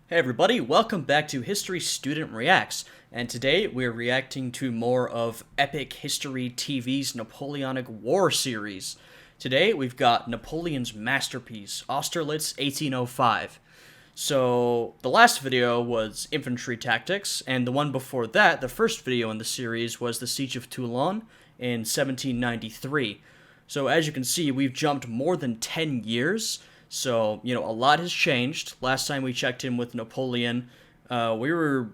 Hey everybody, welcome back to History Student Reacts, and today we're reacting to more of Epic History TV's Napoleonic War series. Today we've got Napoleon's masterpiece, Austerlitz 1805. So, the last video was infantry tactics, and the one before that, the first video in the series, was the Siege of Toulon in 1793. So, as you can see, we've jumped more than 10 years. So, a lot has changed. Last time we checked in with Napoleon, we were,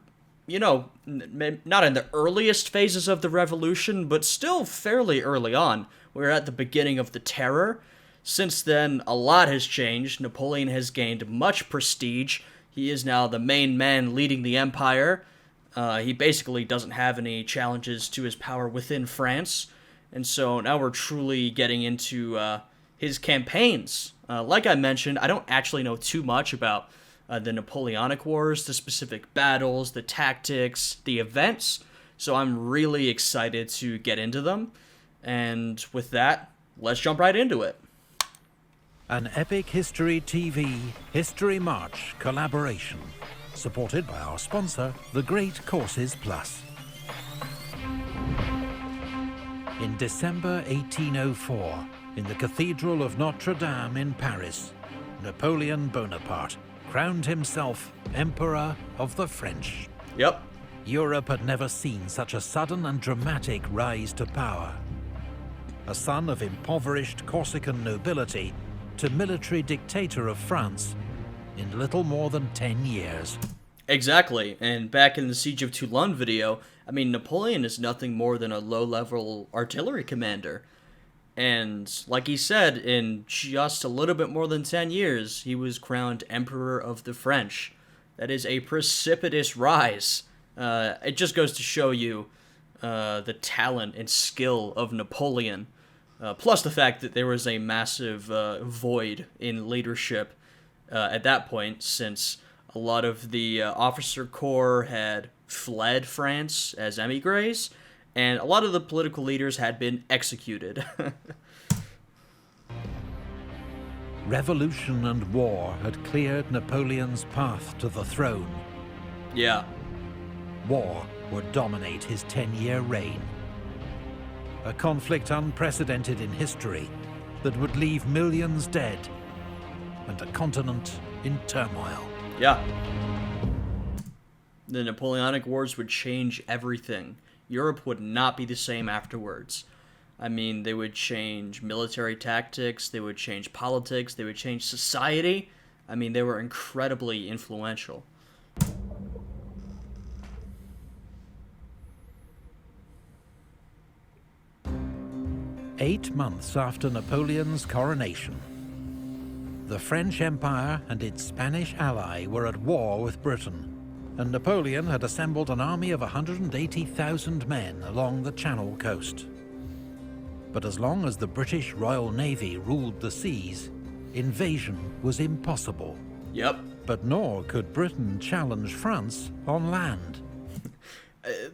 not in the earliest phases of the revolution, but still fairly early on. We were at the beginning of the Terror. Since then, a lot has changed. Napoleon has gained much prestige. He is now the main man leading the empire. He basically doesn't have any challenges to his power within France. And so now we're truly getting into his campaigns. Like I mentioned, I don't actually know too much about the Napoleonic Wars, the specific battles, the tactics, the events, so I'm really excited to get into them. And with that, let's jump right into it. An Epic History TV History March collaboration, supported by our sponsor, The Great Courses Plus. In December 1804, in the Cathedral of Notre Dame in Paris, Napoleon Bonaparte crowned himself Emperor of the French. Yep. Europe had never seen such a sudden and dramatic rise to power. A son of impoverished Corsican nobility to military dictator of France in little more than 10 years. Exactly, and back in the Siege of Toulon video, Napoleon is nothing more than a low-level artillery commander. And, like he said, in just a little bit more than 10 years, he was crowned Emperor of the French. That is a precipitous rise. It just goes to show you the talent and skill of Napoleon. Plus the fact that there was a massive void in leadership at that point, since a lot of the officer corps had fled France as émigrés, and a lot of the political leaders had been executed. Revolution and war had cleared Napoleon's path to the throne. Yeah. War would dominate his 10-year reign. A conflict unprecedented in history that would leave millions dead and a continent in turmoil. Yeah. The Napoleonic Wars would change everything. Europe would not be the same afterwards. They would change military tactics, they would change politics, they would change society. They were incredibly influential. Eight months after Napoleon's coronation, the French Empire and its Spanish ally were at war with Britain, and Napoleon had assembled an army of 180,000 men along the Channel coast. But as long as the British Royal Navy ruled the seas, invasion was impossible. Yep. But nor could Britain challenge France on land.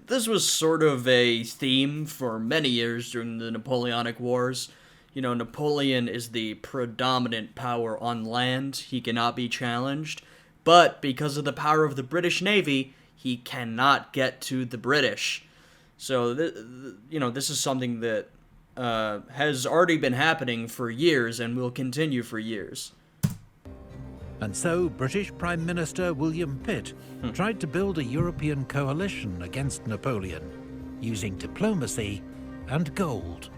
This was sort of a theme for many years during the Napoleonic Wars. Napoleon is the predominant power on land. He cannot be challenged. But because of the power of the British Navy, he cannot get to the British. So, this is something that has already been happening for years and will continue for years. And so British Prime Minister William Pitt tried to build a European coalition against Napoleon, using diplomacy and gold.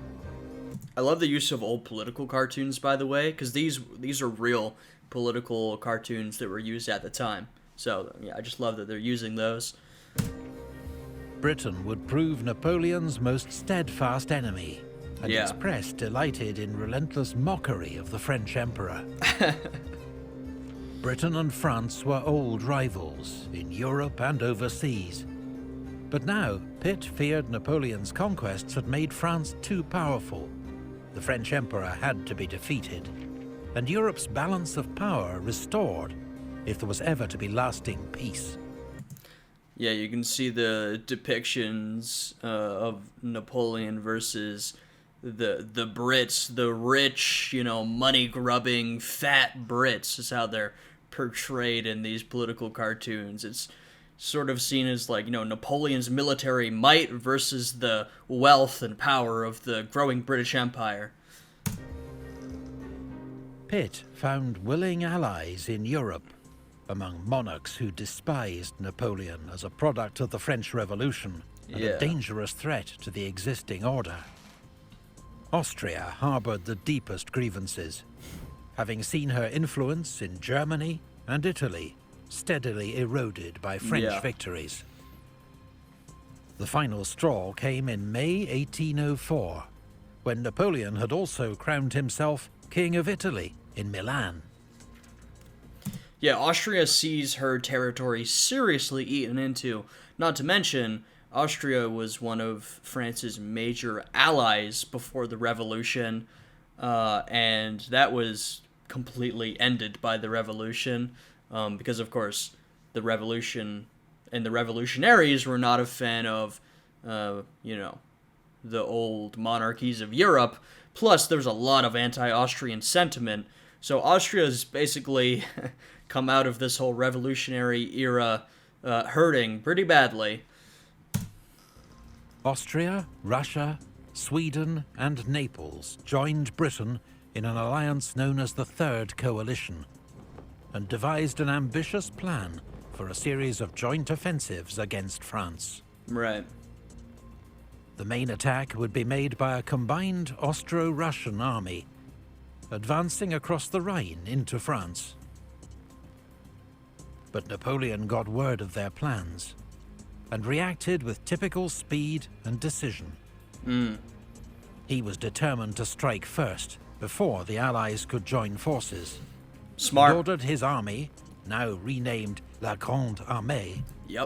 I love the use of old political cartoons, by the way, because these are real political cartoons that were used at the time. So, yeah, I just love that they're using those. Britain would prove Napoleon's most steadfast enemy, and its press delighted in relentless mockery of the French emperor. Britain and France were old rivals in Europe and overseas. But now, Pitt feared Napoleon's conquests had made France too powerful. The French emperor had to be defeated, and Europe's balance of power restored if there was ever to be lasting peace. Yeah, you can see the depictions of Napoleon versus the Brits, the rich, money-grubbing, fat Brits is how they're portrayed in these political cartoons. It's sort of seen as like, Napoleon's military might versus the wealth and power of the growing British Empire. Pitt found willing allies in Europe, among monarchs who despised Napoleon as a product of the French Revolution and a dangerous threat to the existing order. Austria harboured the deepest grievances, having seen her influence in Germany and Italy steadily eroded by French victories. The final straw came in May 1804, when Napoleon had also crowned himself King of Italy in Milan. Yeah, Austria sees her territory seriously eaten into. Not to mention, Austria was one of France's major allies before the Revolution, and that was completely ended by the Revolution, because, of course, the Revolution and the revolutionaries were not a fan of, the old monarchies of Europe. Plus, there was a lot of anti-Austrian sentiment. So Austria's basically come out of this whole revolutionary era hurting pretty badly. Austria, Russia, Sweden, and Naples joined Britain in an alliance known as the Third Coalition, and devised an ambitious plan for a series of joint offensives against France. Right. The main attack would be made by a combined Austro-Russian army, advancing across the Rhine into France. But Napoleon got word of their plans, and reacted with typical speed and decision. He was determined to strike first, before the Allies could join forces. Smart. He ordered his army, now renamed La Grande Armée,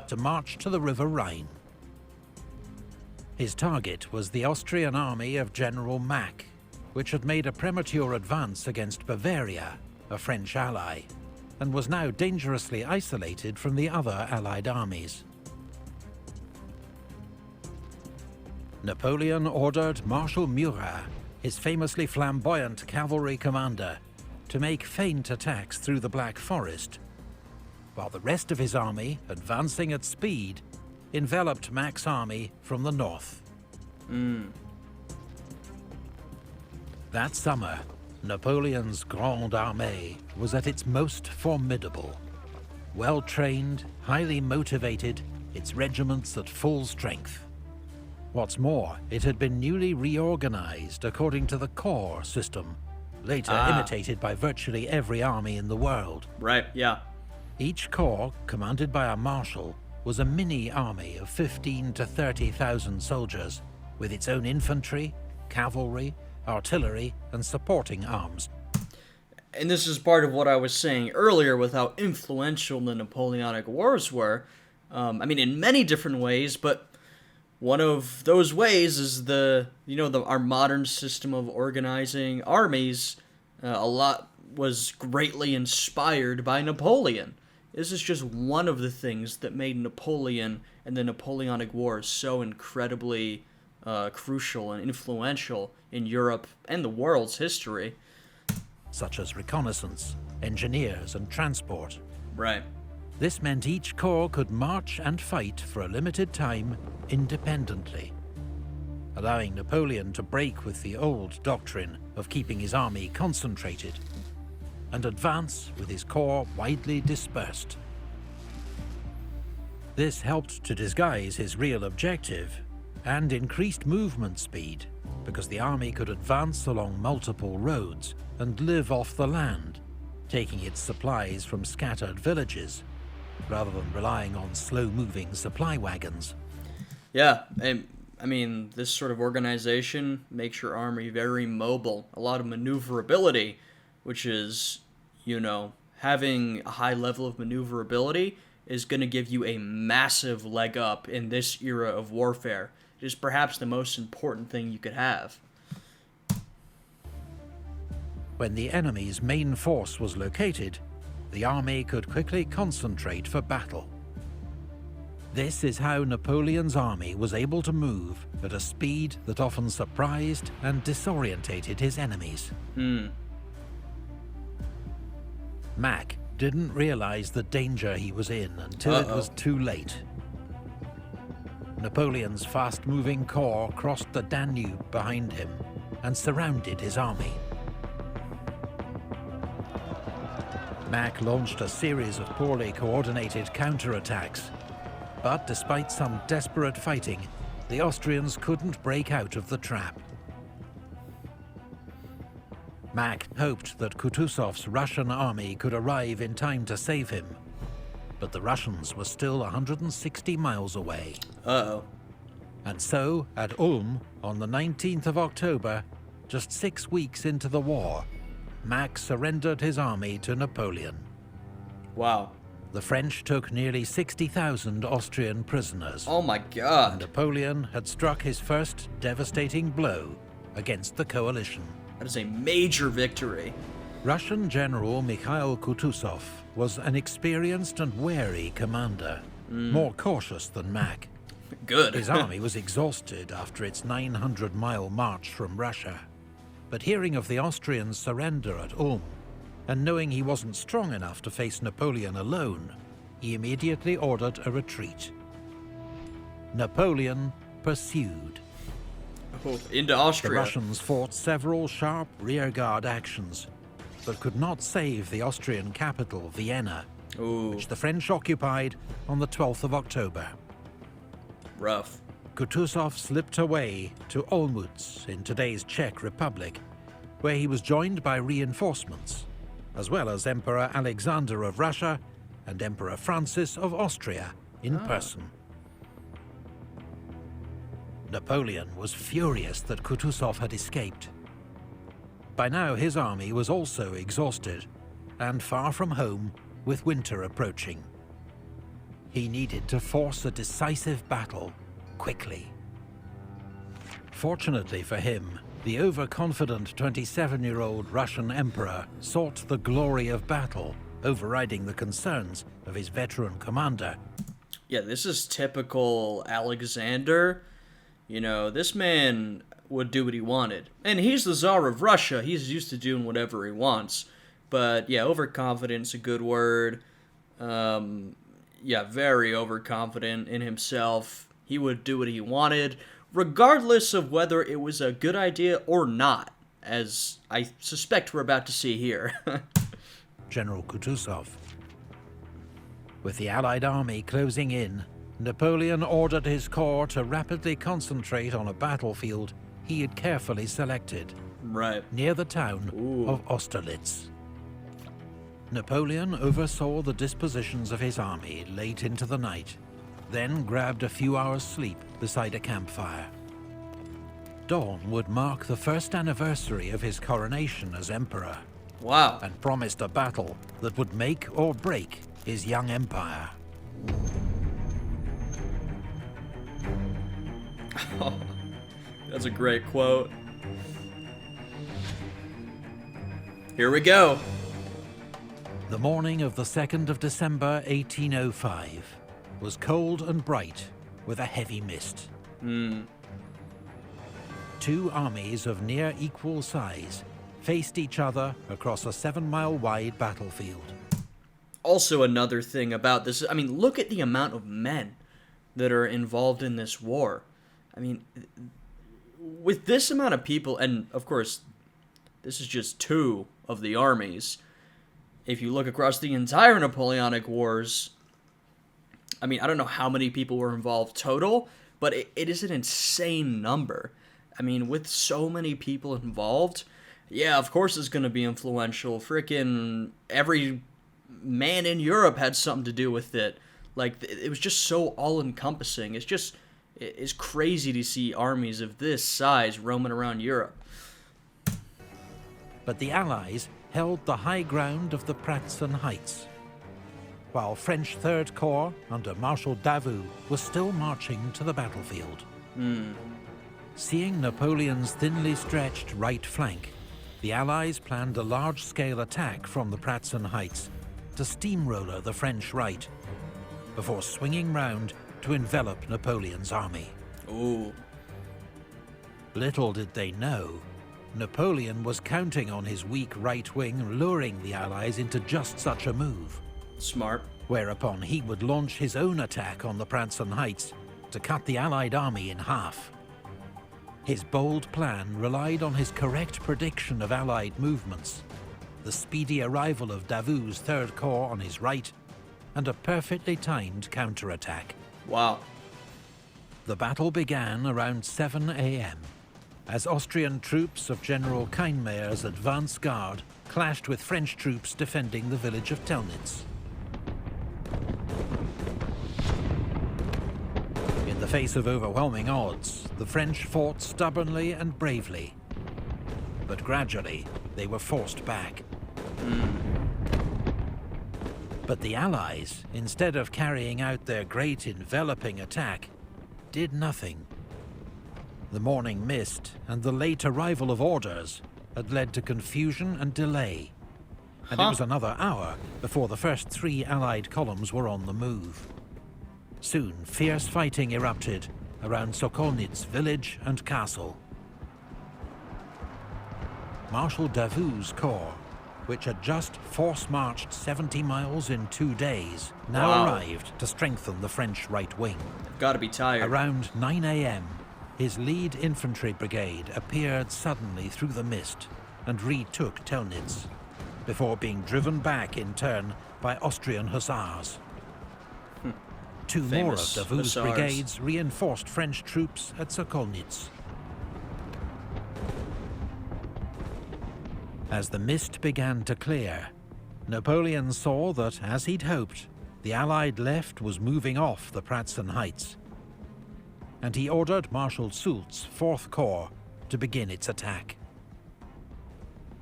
to march to the River Rhine. His target was the Austrian army of General Mack, which had made a premature advance against Bavaria, a French ally, and was now dangerously isolated from the other Allied armies. Napoleon ordered Marshal Murat, his famously flamboyant cavalry commander, to make feint attacks through the Black Forest, while the rest of his army, advancing at speed, enveloped Mack's army from the north. That summer, Napoleon's Grande Armée was at its most formidable. Well-trained, highly motivated, its regiments at full strength. What's more, it had been newly reorganized according to the corps system, later imitated by virtually every army in the world. Right, yeah. Each corps, commanded by a marshal, was a mini-army of 15 to 30,000 soldiers, with its own infantry, cavalry, artillery, and supporting arms. And this is part of what I was saying earlier with how influential the Napoleonic Wars were. In many different ways, but one of those ways is our modern system of organizing armies. A lot was greatly inspired by Napoleon. This is just one of the things that made Napoleon and the Napoleonic Wars so incredibly crucial and influential in Europe and the world's history. Such as reconnaissance, engineers, and transport. Right. This meant each corps could march and fight for a limited time independently, allowing Napoleon to break with the old doctrine of keeping his army concentrated and advance with his corps widely dispersed. This helped to disguise his real objective and increased movement speed, because the army could advance along multiple roads and live off the land, taking its supplies from scattered villages, rather than relying on slow-moving supply wagons. Yeah, this sort of organization makes your army very mobile, a lot of maneuverability, which is, having a high level of maneuverability is going to give you a massive leg up in this era of warfare. It is perhaps the most important thing you could have. When the enemy's main force was located, the army could quickly concentrate for battle. This is how Napoleon's army was able to move at a speed that often surprised and disorientated his enemies. Mack didn't realize the danger he was in until it was too late. Napoleon's fast-moving corps crossed the Danube behind him and surrounded his army. Mack launched a series of poorly coordinated counterattacks, but despite some desperate fighting, the Austrians couldn't break out of the trap. Mack hoped that Kutuzov's Russian army could arrive in time to save him, but the Russians were still 160 miles away. And so, at Ulm, on the 19th of October, just 6 weeks into the war, Mack surrendered his army to Napoleon. Wow. The French took nearly 60,000 Austrian prisoners. Oh my god. And Napoleon had struck his first devastating blow against the coalition. That is a major victory. Russian General Mikhail Kutuzov was an experienced and wary commander, more cautious than Mack. Good. His army was exhausted after its 900-mile march from Russia. But hearing of the Austrians' surrender at Ulm, and knowing he wasn't strong enough to face Napoleon alone, he immediately ordered a retreat. Napoleon pursued. Into Austria. The Russians fought several sharp rearguard actions, but could not save the Austrian capital, Vienna, which the French occupied on the 12th of October. Rough. Kutuzov slipped away to Olmütz in today's Czech Republic, where he was joined by reinforcements, as well as Emperor Alexander of Russia and Emperor Francis of Austria in person. Napoleon was furious that Kutuzov had escaped. By now his army was also exhausted and far from home, with winter approaching. He needed to force a decisive battle quickly. Fortunately for him, the overconfident 27-year-old Russian emperor sought the glory of battle, overriding the concerns of his veteran commander. Yeah, this is typical Alexander. You know, this man would do what he wanted. And he's the Tsar of Russia. He's used to doing whatever he wants. But yeah, overconfident's a good word. Yeah, very overconfident in himself. He would do what he wanted, regardless of whether it was a good idea or not, as I suspect we're about to see here. General Kutuzov. With the Allied army closing in, Napoleon ordered his corps to rapidly concentrate on a battlefield he had carefully selected, right near the town of Austerlitz. Napoleon oversaw the dispositions of his army late into the night, then grabbed a few hours' sleep beside a campfire. Dawn would mark the first anniversary of his coronation as emperor. Wow. And promised a battle that would make or break his young empire. Oh, that's a great quote. Here we go. The morning of the 2nd of December 1805 was cold and bright with a heavy mist. Two armies of near equal size faced each other across a 7-mile wide battlefield. Also another thing about this, I mean, look at the amount of men that are involved in this war. I mean, with this amount of people, and of course, this is just two of the armies. If you look across the entire Napoleonic Wars, I mean, I don't know how many people were involved total, but it is an insane number. I mean, with so many people involved, yeah, of course it's going to be influential. Frickin' every man in Europe had something to do with it. Like, it was just so all-encompassing. It's crazy to see armies of this size roaming around Europe. But the Allies held the high ground of the Pratzen Heights, while French Third Corps under Marshal Davout was still marching to the battlefield. Seeing Napoleon's thinly stretched right flank, the Allies planned a large-scale attack from the Pratzen Heights to steamroller the French right, before swinging round to envelop Napoleon's army. Ooh. Little did they know, Napoleon was counting on his weak right wing luring the Allies into just such a move. Smart. Whereupon he would launch his own attack on the Pratzen heights to cut the Allied army in half. His bold plan relied on his correct prediction of Allied movements, the speedy arrival of Davout's Third Corps on his right, and a perfectly timed counterattack. Wow. The battle began around 7 a.m. as Austrian troops of General Kienmayer's advance guard clashed with French troops defending the village of Telnitz. In the face of overwhelming odds, the French fought stubbornly and bravely. But gradually, they were forced back. But the Allies, instead of carrying out their great enveloping attack, did nothing. The morning mist and the late arrival of orders had led to confusion and delay, and it was another hour before the first 3 Allied columns were on the move. Soon, fierce fighting erupted around Sokolnitz village and castle. Marshal Davout's corps, which had just force-marched 70 miles in 2 days, now arrived to strengthen the French right wing. Gotta be tired. Around 9 a.m., his lead infantry brigade appeared suddenly through the mist and retook Telnitz, before being driven back in turn by Austrian hussars. 2 more of Davout's brigades reinforced French troops at Sokolnitz. As the mist began to clear, Napoleon saw that, as he'd hoped, the Allied left was moving off the Pratzen heights, and he ordered Marshal Soult's 4th Corps to begin its attack.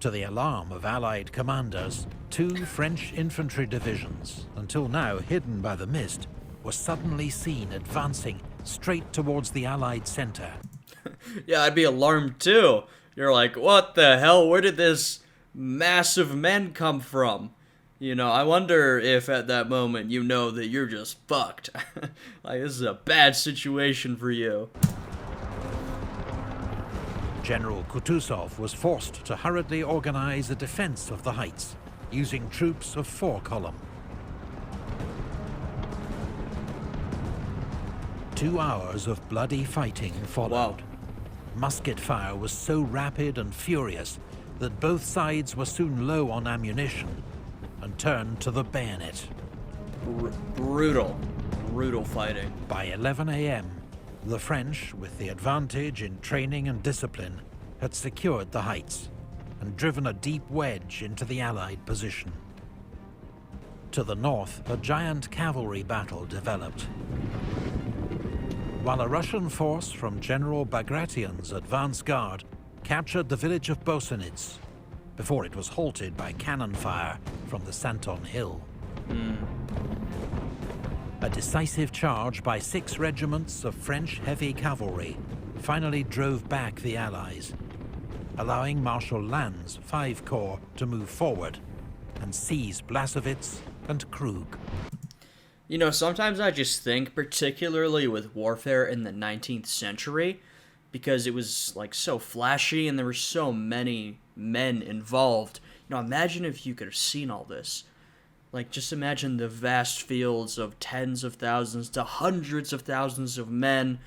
To the alarm of Allied commanders, 2 French infantry divisions, until now hidden by the mist, were suddenly seen advancing straight towards the Allied center. Yeah, I'd be alarmed too. You're like, what the hell? Where did this massive men come from? You know, I wonder if at that moment you know that you're just fucked. Like, this is a bad situation for you. General Kutuzov was forced to hurriedly organize a defense of the heights, using troops of 4 column. 2 hours of bloody fighting followed. Wow. Musket fire was so rapid and furious that both sides were soon low on ammunition and turned to the bayonet. Brutal fighting. By 11 a.m., the French, with the advantage in training and discipline, had secured the heights and driven a deep wedge into the Allied position. To the north, a giant cavalry battle developed. While a Russian force from General Bagration's advance guard captured the village of Bosenitz before it was halted by cannon fire from the Santon Hill. A decisive charge by 6 regiments of French heavy cavalry finally drove back the Allies, allowing Marshal Lannes' 5 Corps to move forward and seize Blasowitz and Krug. You know, sometimes I just think, particularly with warfare in the 19th century, because it was, like, so flashy and there were so many men involved. You know, imagine if you could have seen all this. Like, just imagine the vast fields of tens of thousands to hundreds of thousands of men,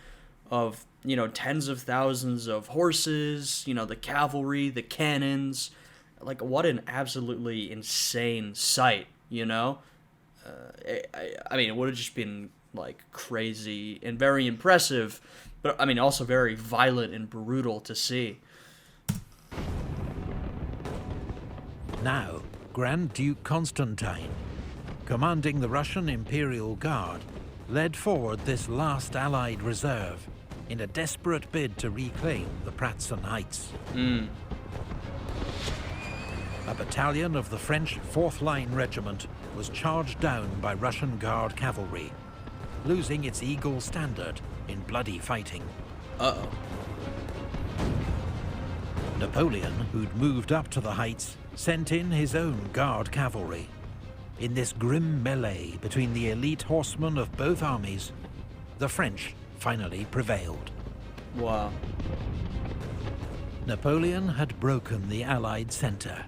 of, you know, tens of thousands of horses, you know, the cavalry, the cannons. Like, what an absolutely insane sight, you know? I mean, it would have just been, like, crazy and very impressive, but, I mean, also very violent and brutal to see. Now, Grand Duke Constantine, commanding the Russian Imperial Guard, led forward this last Allied reserve in a desperate bid to reclaim the Pratzen heights. A battalion of the French 4th Line Regiment was charged down by Russian Guard cavalry, losing its Eagle standard in bloody fighting. Uh-oh. Napoleon, who'd moved up to the heights, sent in his own Guard cavalry. In this grim melee between the elite horsemen of both armies, the French finally prevailed. Wow. Napoleon had broken the Allied centre.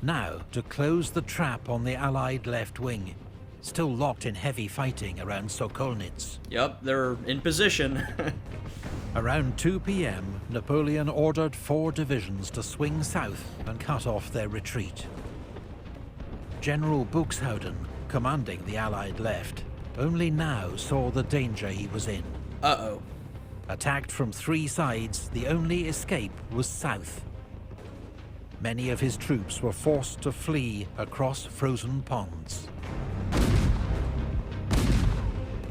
Now, to close the trap on the Allied left wing, still locked in heavy fighting around Sokolnitz. Yep, they're in position. Around 2 p.m, Napoleon ordered 4 divisions to swing south and cut off their retreat. General Buxhowden, commanding the Allied left, only now saw the danger he was in. Uh-oh. Attacked from 3 sides, the only escape was south. Many of his troops were forced to flee across frozen ponds.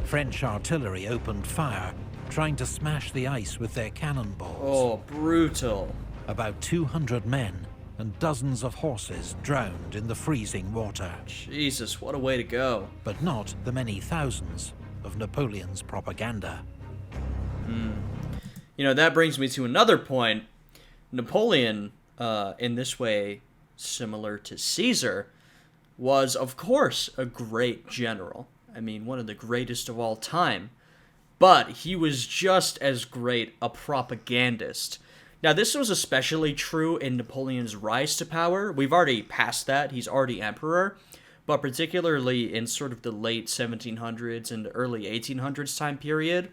French artillery opened fire, trying to smash the ice with their cannonballs. Oh, brutal. About 200 men and dozens of horses drowned in the freezing water. Jesus, what a way to go. But not the many thousands of Napoleon's propaganda. You know, that brings me to another point. Napoleon, in this way, similar to Caesar, was, of course, a great general. I mean, one of the greatest of all time. But he was just as great a propagandist. Now, this was especially true in Napoleon's rise to power. We've already passed that. He's already emperor. But particularly in sort of the late 1700s and early 1800s time period,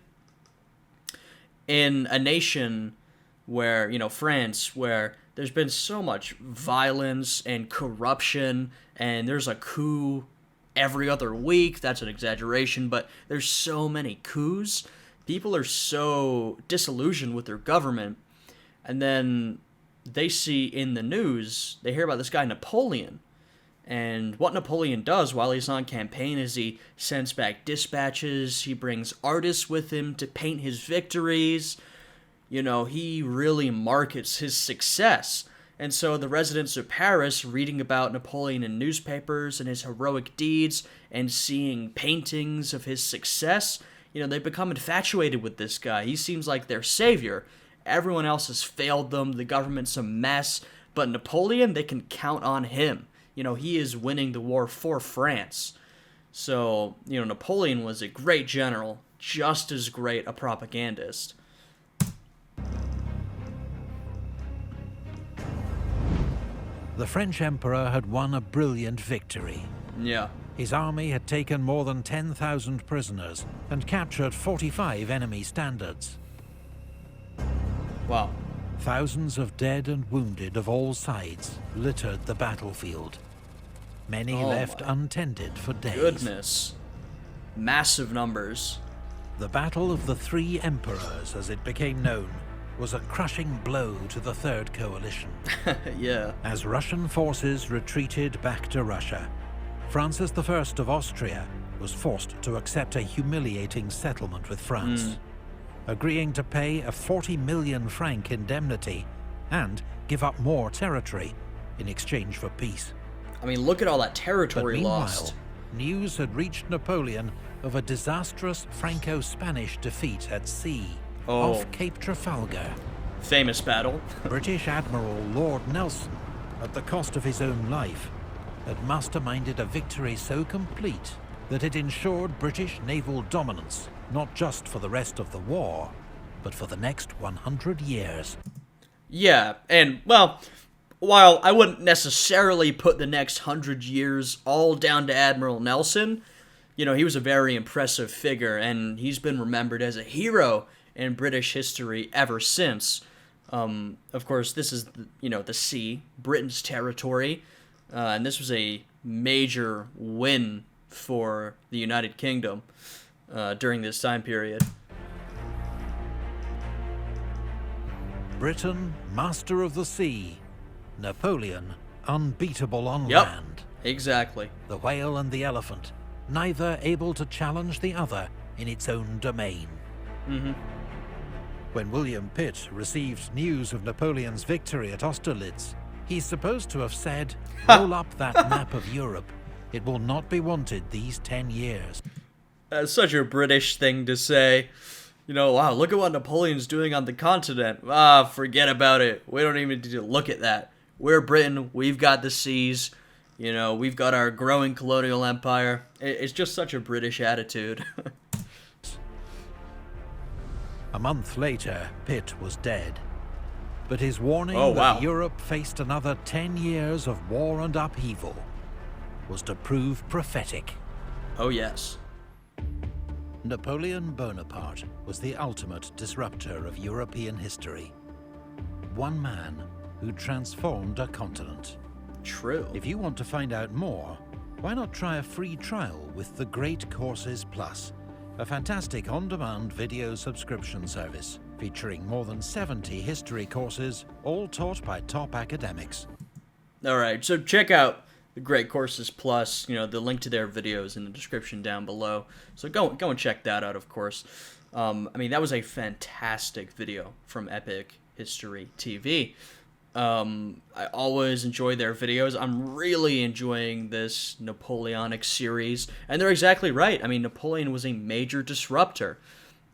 in a nation where, you know, France, where there's been so much violence and corruption, and there's a coup every other week. That's an exaggeration, but there's so many coups. People are so disillusioned with their government, and then they see in the news, they hear about this guy Napoleon. And what Napoleon does while he's on campaign is he sends back dispatches, he brings artists with him to paint his victories. You know, he really markets his success. And so the residents of Paris, reading about Napoleon in newspapers and his heroic deeds and seeing paintings of his success, you know, they become infatuated with this guy. He seems like their savior. Everyone else has failed them, the government's a mess, but Napoleon, they can count on him. You know, he is winning the war for France. So, you know, Napoleon was a great general, just as great a propagandist. The French emperor had won a brilliant victory. Yeah. His army had taken more than 10,000 prisoners and captured 45 enemy standards. Wow. Thousands of dead and wounded of all sides littered the battlefield. Many left untended for days. Goodness. Massive numbers. The Battle of the Three Emperors, as it became known, was a crushing blow to the Third Coalition. Yeah. As Russian forces retreated back to Russia, Francis I of Austria was forced to accept a humiliating settlement with France, agreeing to pay a 40 million franc indemnity and give up more territory in exchange for peace. I mean, look at all that territory But meanwhile, lost. news had reached Napoleon of a disastrous Franco-Spanish defeat at sea off Cape Trafalgar. Famous battle. British Admiral Lord Nelson, at the cost of his own life, had masterminded a victory so complete that it ensured British naval dominance, not just for the rest of the war, but for the next 100 years. Yeah, and, well, while I wouldn't necessarily put the next 100 years all down to Admiral Nelson, you know, he was a very impressive figure, and he's been remembered as a hero in British history ever since. Of course, this is, the sea, Britain's territory, and this was a major win for the United Kingdom during this time period. Britain, master of the sea. Napoleon, unbeatable on land. Exactly. The whale and the elephant, neither able to challenge the other in its own domain. When William Pitt received news of Napoleon's victory at Austerlitz, he's supposed to have said, roll up that map of Europe. It will not be wanted these 10 years. That's such a British thing to say. You know, wow, look at what Napoleon's doing on the continent. Ah, forget about it. We don't even need to look at that. We're Britain. We've got the seas. You know, we've got our growing colonial empire. It's just such a British attitude. A month later, Pitt was dead. But his warning that Europe faced another 10 years of war and upheaval was to prove prophetic. Oh yes. Napoleon Bonaparte was the ultimate disruptor of European history. One man who transformed a continent. True. If you want to find out more, why not try a free trial with the Great Courses Plus, a fantastic on-demand video subscription service featuring more than 70 history courses, all taught by top academics. All right, so check out the Great Courses Plus. You know, the link to their videos in the description down below. So go and check that out, of course. I mean, that was a fantastic video from Epic History TV. I always enjoy their videos. I'm really enjoying this Napoleonic series, and they're exactly right. I mean, Napoleon was a major disruptor.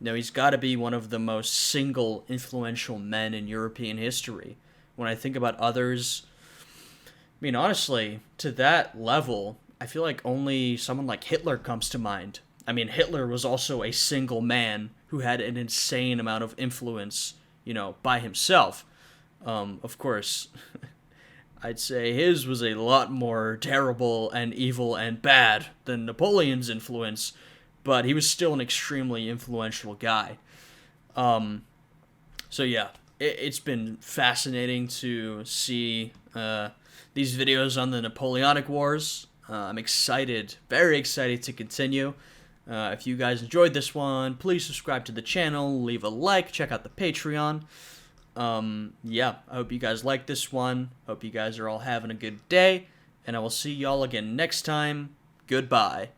You know, he's got to be one of the most single influential men in European history. When I think about others, I mean, honestly, to that level, I feel like only someone like Hitler comes to mind. I mean, Hitler was also a single man who had an insane amount of influence, you know, by himself. Of course, I'd say his was a lot more terrible and evil and bad than Napoleon's influence, but he was still an extremely influential guy. So yeah, it's been fascinating to see these videos on the Napoleonic Wars. I'm excited, very excited to continue. If you guys enjoyed this one, please subscribe to the channel, leave a like, check out the Patreon. Yeah, I hope you guys like this one. Hope you guys are all having a good day, and I will see y'all again next time. Goodbye.